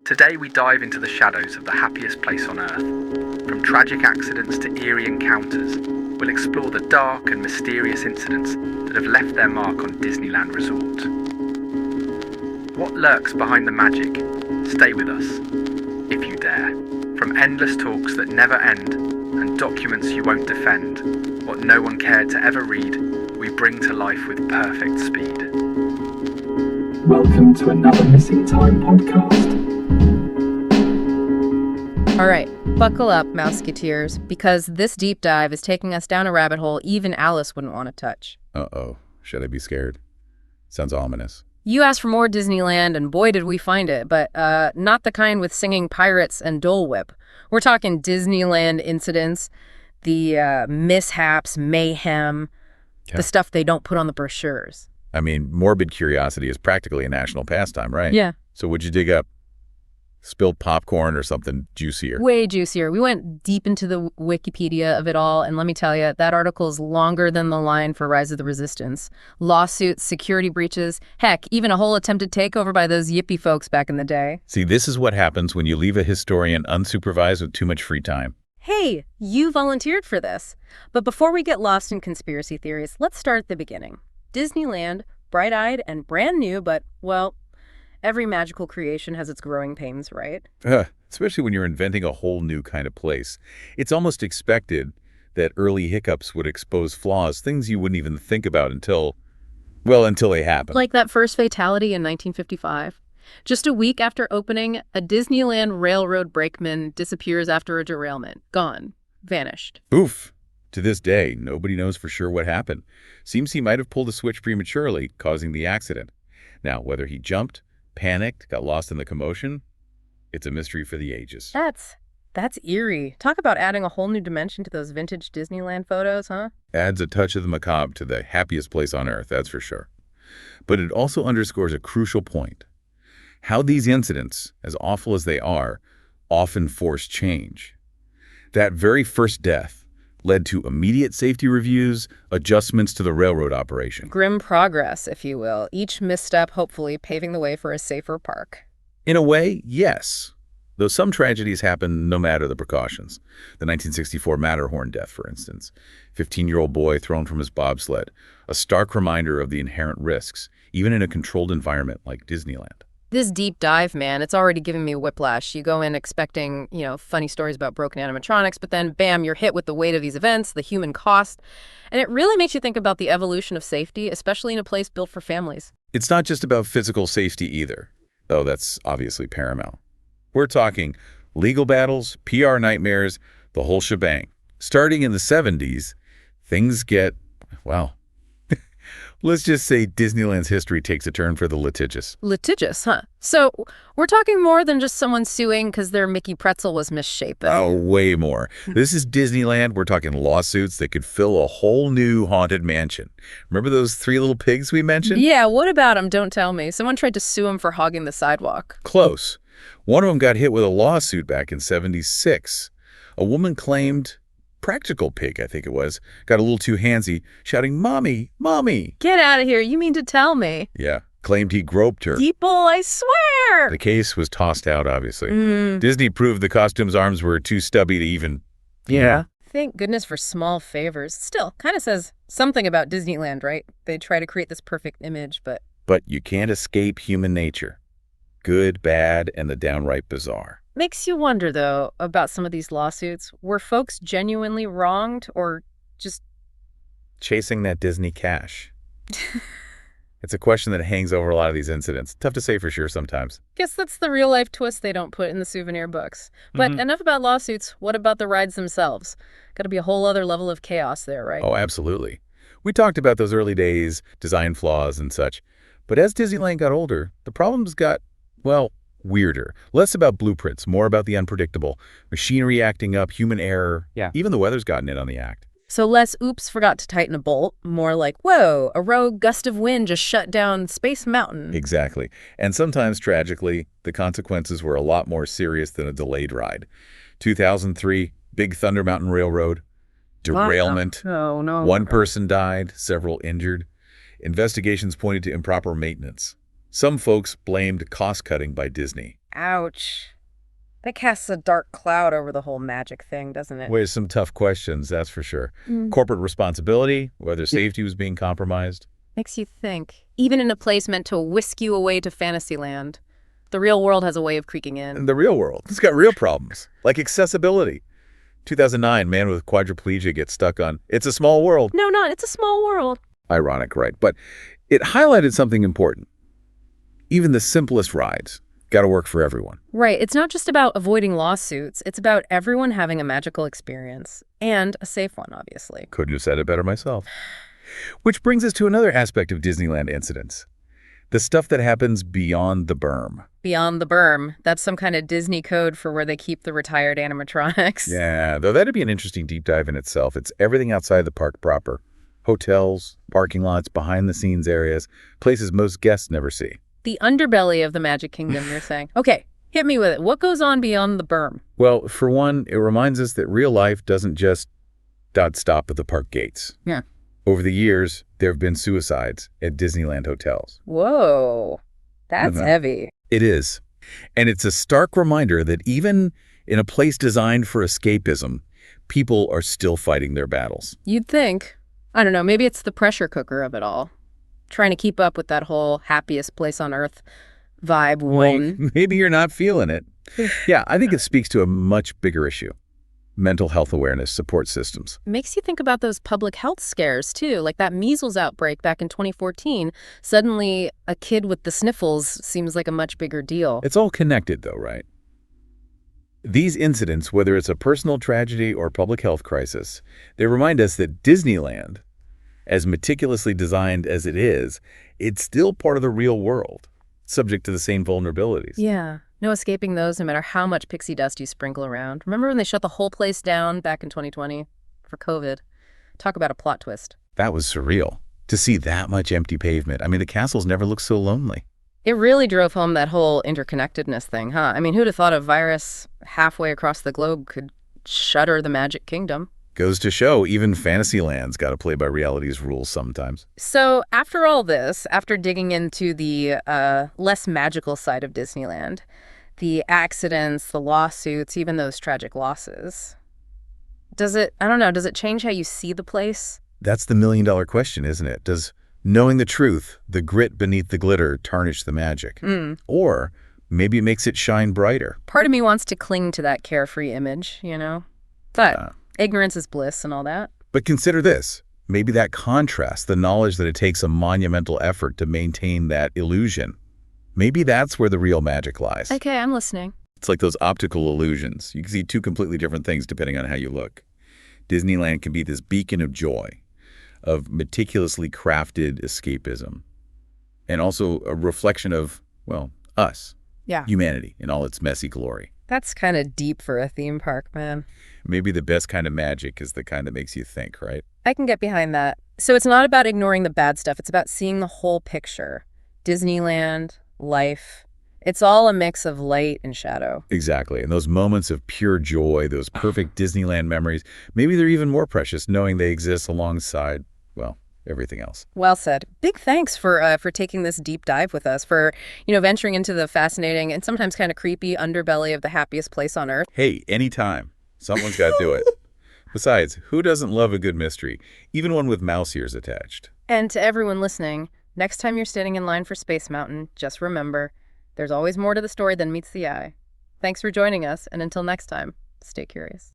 Today we dive into the shadows of the happiest place on Earth. From tragic accidents to eerie encounters, we'll explore the dark and mysterious incidents that have left their mark on Disneyland Resort. What lurks behind the magic? Stay with us, if you dare. From endless talks that never end and documents you won't defend, what no one cared to ever read, we bring to life with perfect speed. Welcome to another Missing Time podcast. All right, buckle up, Mouseketeers, because this deep dive is taking us down a rabbit hole even Alice wouldn't want to touch. Uh-oh. Should I be scared? Sounds ominous. You asked for more Disneyland, and boy, did we find it, but not the kind with singing pirates and Dole Whip. We're talking Disneyland incidents, the mishaps, mayhem, the stuff they don't put on the brochures. I mean, morbid curiosity is practically a national pastime, right? Yeah. So what'd you dig up? Spilled popcorn or something juicier? Way juicier. We went deep into the Wikipedia of it all, and let me tell you, that article is longer than the line for Rise of the Resistance. Lawsuits, security breaches, heck, even a whole attempted takeover by those yippie folks back in the day. See, this is what happens when you leave a historian unsupervised with too much free time. Hey, you volunteered for this. But before we get lost in conspiracy theories, let's start at the beginning. Disneyland, bright-eyed and brand new, but, well, every magical creation has its growing pains, right? Especially when you're inventing a whole new kind of place. It's almost expected that early hiccups would expose flaws, things you wouldn't even think about until they happen. Like that first fatality in 1955. Just a week after opening, a Disneyland railroad brakeman disappears after a derailment. Gone. Vanished. Oof. To this day, nobody knows for sure what happened. Seems he might have pulled a switch prematurely, causing the accident. Now, whether he jumped, panicked, got lost in the commotion, it's a mystery for the ages. That's eerie. Talk about adding a whole new dimension to those vintage Disneyland photos, huh? Adds a touch of the macabre to the happiest place on Earth, that's for sure. But it also underscores a crucial point. How these incidents, as awful as they are, often force change. That very first death led to immediate safety reviews, adjustments to the railroad operation. Grim progress, if you will. Each misstep hopefully paving the way for a safer park. In a way, yes. Though some tragedies happen no matter the precautions. The 1964 Matterhorn death, for instance. 15-year-old boy thrown from his bobsled. A stark reminder of the inherent risks, even in a controlled environment like Disneyland. This deep dive, man, it's already giving me whiplash. You go in expecting, funny stories about broken animatronics, but then, bam, you're hit with the weight of these events, the human cost. And it really makes you think about the evolution of safety, especially in a place built for families. It's not just about physical safety either, though that's obviously paramount. We're talking legal battles, PR nightmares, the whole shebang. Starting in the 70s, things get, let's just say Disneyland's history takes a turn for the litigious. Litigious, huh? So we're talking more than just someone suing because their Mickey pretzel was misshapen. Oh, way more. This is Disneyland. We're talking lawsuits that could fill a whole new haunted mansion. Remember those 3 little pigs we mentioned? Yeah, what about them? Don't tell me. Someone tried to sue him for hogging the sidewalk. Close. One of them got hit with a lawsuit back in '76. A woman claimed Practical Pig, I think it was, got a little too handsy, shouting, "Mommy, Mommy!" Get out of here. You mean to tell me? Yeah, claimed he groped her. People, I swear! The case was tossed out, obviously. Disney proved the costume's arms were too stubby to even... Yeah. Thank goodness for small favors. Still, kind of says something about Disneyland, right? They try to create this perfect image, but... But you can't escape human nature. Good, bad, and the downright bizarre. Makes you wonder, though, about some of these lawsuits. Were folks genuinely wronged or just... chasing that Disney cash? It's a question that hangs over a lot of these incidents. Tough to say for sure sometimes. Guess that's the real-life twist they don't put in the souvenir books. But enough about lawsuits. What about the rides themselves? Got to be a whole other level of chaos there, right? Oh, absolutely. We talked about those early days, design flaws and such. But as Disneyland got older, the problems got, weirder. Less about blueprints, more about the unpredictable. Machinery acting up, human error. Yeah. Even the weather's gotten in on the act. So less oops, forgot to tighten a bolt, more like, whoa, a rogue gust of wind just shut down Space Mountain. Exactly. And sometimes, tragically, the consequences were a lot more serious than a delayed ride. 2003, Big Thunder Mountain Railroad, derailment. Oh, no. One person died, several injured. Investigations pointed to improper maintenance. Some folks blamed cost-cutting by Disney. Ouch. That casts a dark cloud over the whole magic thing, doesn't it? Wait, some tough questions, that's for sure. Corporate responsibility, whether safety was being compromised. Makes you think. Even in a place meant to whisk you away to Fantasyland, the real world has a way of creaking in. And the real world, it's got real problems, like accessibility. 2009, man with quadriplegia gets stuck on It's a Small World. No, not It's a Small World. Ironic, right? But it highlighted something important. Even the simplest rides got to work for everyone. Right. It's not just about avoiding lawsuits. It's about everyone having a magical experience. And a safe one, obviously. Couldn't have said it better myself. Which brings us to another aspect of Disneyland incidents. The stuff that happens beyond the berm. Beyond the berm. That's some kind of Disney code for where they keep the retired animatronics. Yeah, though that'd be an interesting deep dive in itself. It's everything outside the park proper. Hotels, parking lots, behind-the-scenes areas, places most guests never see. The underbelly of the Magic Kingdom, you're saying. Okay, hit me with it. What goes on beyond the berm? Well, for one, it reminds us that real life doesn't just stop at the park gates. Yeah. Over the years, there have been suicides at Disneyland hotels. Whoa, that's heavy. It is. And it's a stark reminder that even in a place designed for escapism, people are still fighting their battles. You'd think. I don't know, maybe it's the pressure cooker of it all. Trying to keep up with that whole happiest place on earth vibe. Well, maybe you're not feeling it. Yeah, I think it speaks to a much bigger issue. Mental health awareness, support systems. Makes you think about those public health scares, too, like that measles outbreak back in 2014. Suddenly, a kid with the sniffles seems like a much bigger deal. It's all connected, though, right? These incidents, whether it's a personal tragedy or public health crisis, they remind us that Disneyland, as meticulously designed as it is, it's still part of the real world, subject to the same vulnerabilities. Yeah. No escaping those, no matter how much pixie dust you sprinkle around. Remember when they shut the whole place down back in 2020 for COVID? Talk about a plot twist. That was surreal. To see that much empty pavement. I mean, the castles never looked so lonely. It really drove home that whole interconnectedness thing, huh? I mean, who'd have thought a virus halfway across the globe could shutter the Magic Kingdom? Goes to show, even Fantasyland's got to play by reality's rules sometimes. So after all this, after digging into the less magical side of Disneyland, the accidents, the lawsuits, even those tragic losses, does it change how you see the place? That's the million-dollar question, isn't it? Does knowing the truth, the grit beneath the glitter, tarnish the magic? Or maybe it makes it shine brighter. Part of me wants to cling to that carefree image, you know? But ignorance is bliss and all that. But consider this. Maybe that contrast, the knowledge that it takes a monumental effort to maintain that illusion, maybe that's where the real magic lies. Okay, I'm listening. It's like those optical illusions. You can see two completely different things depending on how you look. Disneyland can be this beacon of joy, of meticulously crafted escapism, and also a reflection of, well, us. Yeah. Humanity in all its messy glory. That's kind of deep for a theme park, man. Maybe the best kind of magic is the kind that makes you think, right? I can get behind that. So it's not about ignoring the bad stuff. It's about seeing the whole picture. Disneyland, life. It's all a mix of light and shadow. Exactly. And those moments of pure joy, those perfect Disneyland memories, maybe they're even more precious knowing they exist alongside, well, everything else. Well said. Big thanks for taking this deep dive with us, for, venturing into the fascinating and sometimes kind of creepy underbelly of the happiest place on earth. Hey, anytime. Someone's got to do it. Besides, who doesn't love a good mystery, even one with mouse ears attached? And to everyone listening, next time you're standing in line for Space Mountain, just remember, there's always more to the story than meets the eye. Thanks for joining us, and until next time, stay curious.